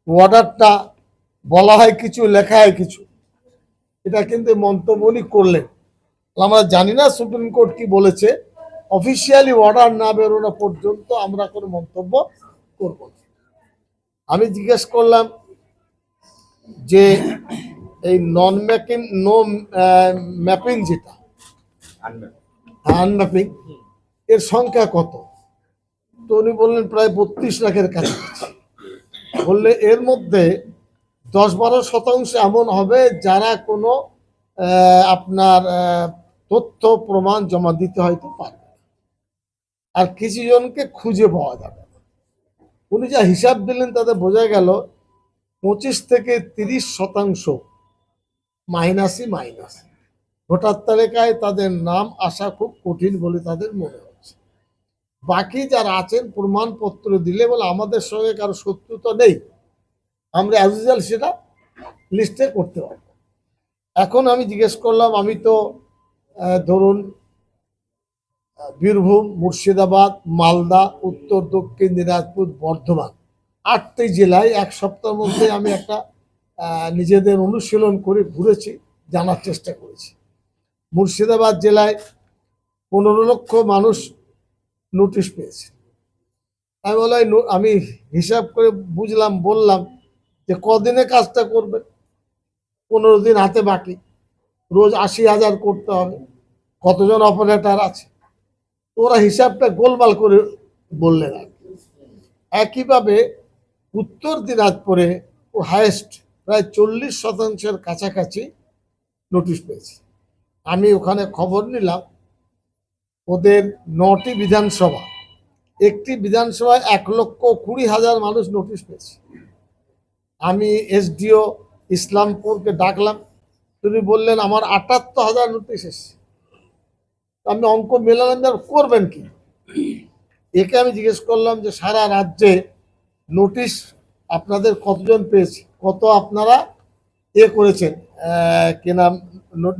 অর্ডারটা বলা হয় কিছু, লেখা হয় কিছু। এটা কিন্তু মন্তব্য উনি করলেন। আমরা জানি না সুপ্রিম কোর্ট কি বলেছে, অফিসিয়ালি অর্ডার না বেরোনো পর্যন্ত আমরা কোনো মন্তব্য করব না। আমি জিজ্ঞেস করলাম যে এই নন ম্যাপিং ম্যাপিং যেটা আনম্যাপিং এর সংখ্যা কত, তো উনি বললেন প্রায় 32 লাখের কাছাকাছি। বললে এর মধ্যে 10-12% এমন হবে যারা কোনো আপনার তথ্য প্রমাণ জমা দিতে হয়তো পারবে, আর কিছু জনকে খুঁজে পাওয়া যাবে। উনি যা হিসাব দিলেন তাতে বোঝা গেল 25-30% মাইনাসই মাইনাস। ভোটার তালিকায় তাদের নাম আসা খুব কঠিন বলে তাদের মনে হচ্ছে। বাকি যারা আছেন প্রমাণপত্র দিলে বলে আমাদের সঙ্গে কারো শত্রুতা নেই, আমরা অ্যাজ ইউজুয়াল সেটা লিস্টে করতে পারবো। এখন আমি জিজ্ঞেস করলাম, আমি তো ধরুন বীরভূম, মুর্শিদাবাদ, মালদা, উত্তর দক্ষিণ দিনাজপুর, বর্ধমান 8টি জেলায় এক সপ্তাহের মধ্যে আমি একটা নিজেদের অনুশীলন করে ঘুরেছি, জানার চেষ্টা করেছি। মুর্শিদাবাদ জেলায় 15 লক্ষ মানুষ নোটিশ পেয়েছে। আমি বললাম, আমি হিসাব করে বুঝলাম, বললাম যে কদিনে কাজটা করবে, 15 দিন হাতে বাকি, রোজ 80,000 করতে হবে, কতজন অপারেটর আছে, ওরা হিসাবটা গোলমাল করে বললেন। একইভাবে উত্তর দিনাজপুরে হায়েস্ট প্রায় 40% কাছাকাছি নোটিশ পেয়েছে। আমি ওখানে খবর নিলাম, ওদের 9টি বিধানসভা, একটি বিধানসভায় 1,20,000 মানুষ নোটিশ পেয়েছে। আমি এসডিও ইসলামপুরকে ডাকলাম, তিনি বললেন আমার 78,000 নোটিশ এসেছে। আমি অঙ্ক মেলালাম, করবেন কি? একে আমি জিজ্ঞেস করলাম যে সারা রাজ্যে নোটিশ আপনাদের কতজন পেয়েছে, কত আপনারা করেছেন, কি নাম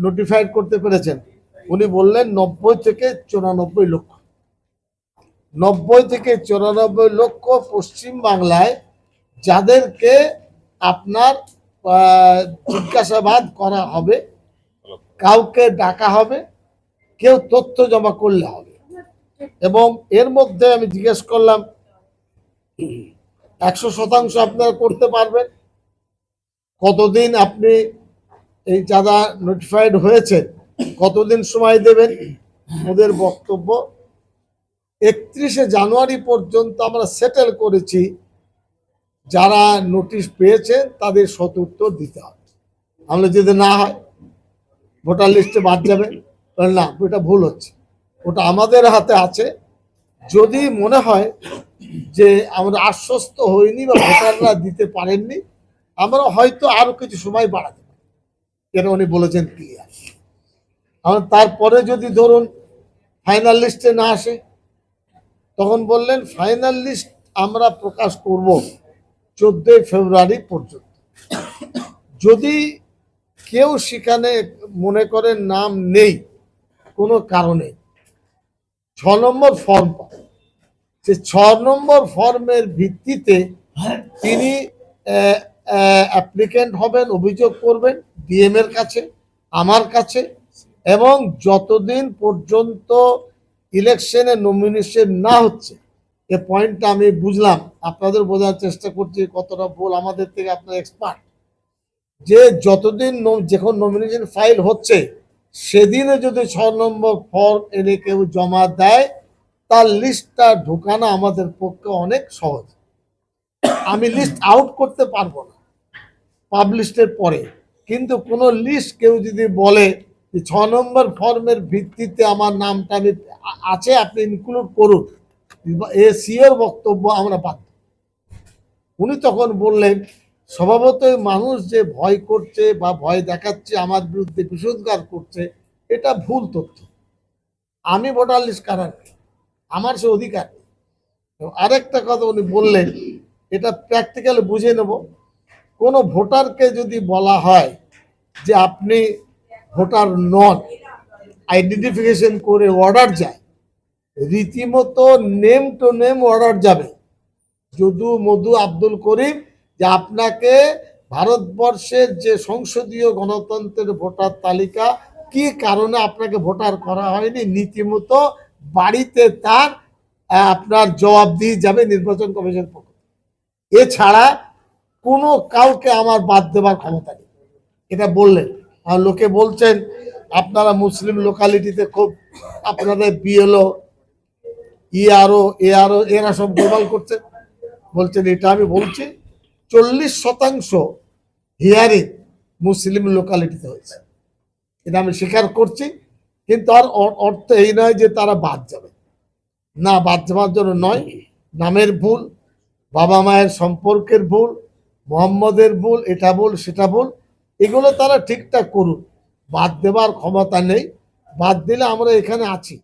নোটিফাইড করতে পেরেছেন? উনি বললেন 90-94 লক্ষ। 90-94 লক্ষ পশ্চিম বাংলায় যাদেরকে আপনার জিজ্ঞাসাবাদ করা হবে, কাউকে ডাকা হবে, কেউ তথ্য জমা করলে হবে। এবং এর মধ্যে আমি জিজ্ঞেস করলাম 100% আপনারা করতে পারবেন, কতদিন আপনি এই যারা নোটিফাইড হয়েছে কতদিন সময় দেবেন? ওদের বক্তব্য 31শে জানুয়ারি পর্যন্ত আমরা সেটেল করেছি, যারা নোটিশ পেয়েছেন তাদের সদুত্তর দিতে হবে। আমরা যদি না হয় ভোটার লিস্টে বাদ যাবে, না ওটা ভুল হচ্ছে, ওটা আমাদের হাতে আছে। যদি মনে হয় যে আমরা আশ্বস্ত হইনি বা ভোটাররা দিতে পারেননি, আমরা হয়তো আরো কিছু সময় বাড়াতে পারি, এটা উনি বলেছেন ক্লিয়ার। তারপরে যদি ধরুন ফাইনাল লিস্টে না আসে, তখন বললেন ফাইনাল লিস্ট আমরা প্রকাশ করব 14 ফেব্রুয়ারি পর্যন্ত। যদি কেউ সেখানে মনে করেন নাম নেই কোনো কারণে, 6 নম্বর ফর্ম পাবে, সে 6 নম্বর ফর্মের ভিত্তিতে তিনি অ্যাপ্লিকেন্ট হবেন, অভিযোগ করবেন ডিএম এর কাছে, আমার কাছে, এবং যতদিন পর্যন্ত ইলেকশনে নমিনেশন না হচ্ছে, এ পয়েন্টটা আমি বুঝলাম, আপনাদের বোঝার চেষ্টা করছি কতটা ভুল আমাদের থেকে, আপনার এক্সপার্ট, যে যতদিন যখন নমিনেশন ফাইল হচ্ছে সেদিনে যদি 6 নম্বর ফর্ম এনে কেউ জমা দেয়, তার লিস্টটা ঢোকানো আমাদের পক্ষে অনেক সহজ। আমি লিস্ট আউট করতে পারবো না পাবলিশের পরে, কিন্তু কোনো লিস্ট কেউ যদি বলে যে 6 নম্বর ফর্মের ভিত্তিতে আমার নামটা আমি আছে, আপনি ইনক্লুড করুন, এ সিওর বক্তব্য আমরা বাধ্য। উনি তখন বললেন স্বভাবতই মানুষ যে ভয় করছে বা ভয় দেখাচ্ছে, আমার বিরুদ্ধে বিষোদ্গার করছে, এটা ভুল তথ্য। আমি ভোটার লিস্ট কারার, আমার সে অধিকার। আরেকটা কথা উনি বললেন, এটা প্র্যাকটিক্যালি বুঝে নেব, কোনো ভোটারকে যদি বলা হয় যে আপনি ভোটার নন, আইডেন্টিফিকেশন করে অর্ডার যায়, রীতিমতো নেম টু নেম অর্ডার যাবে, যদু, মধু, আব্দুল করিম, যে আপনাকে ভারতবর্ষের যে সংসদীয় গণতন্ত্রের ভোটার তালিকা কি কারণে আপনাকে ভোটার করা হয়নি, নীতিমতো বাড়িতে তার আপনার জবাব দিয়ে যাবে নির্বাচন কমিশন পক্ষ থেকে। এছাড়া কোনো কাউকে আমার বাদ দেওয়ার ক্ষমতা নেই, এটা বললেন। আর লোকে বলছেন আপনারা মুসলিম লোকালিটিতে খুব আপনাদের বিএলও ইআরও এআরও এরা সব গোলমাল করছেন, বলছেন এটা আমি বলছি 40% হিয়ারিং মুসলিম লোকালিটিতে হয়েছে, এটা আমি স্বীকার করছি। কিন্তু আর অর্থ এই নয় যে তারা বাদ যাবে না, বাদ যাওয়ার জন্য নয়। নামের ভুল, বাবা মায়ের সম্পর্কের ভুল, মোহাম্মদের ভুল, এটা ভুল সেটা ভুল, এগুলো তারা ঠিকঠাক করুন, বাদ দেওয়ার ক্ষমতা নেই। বাদ দিলে আমরা এখানে আছি।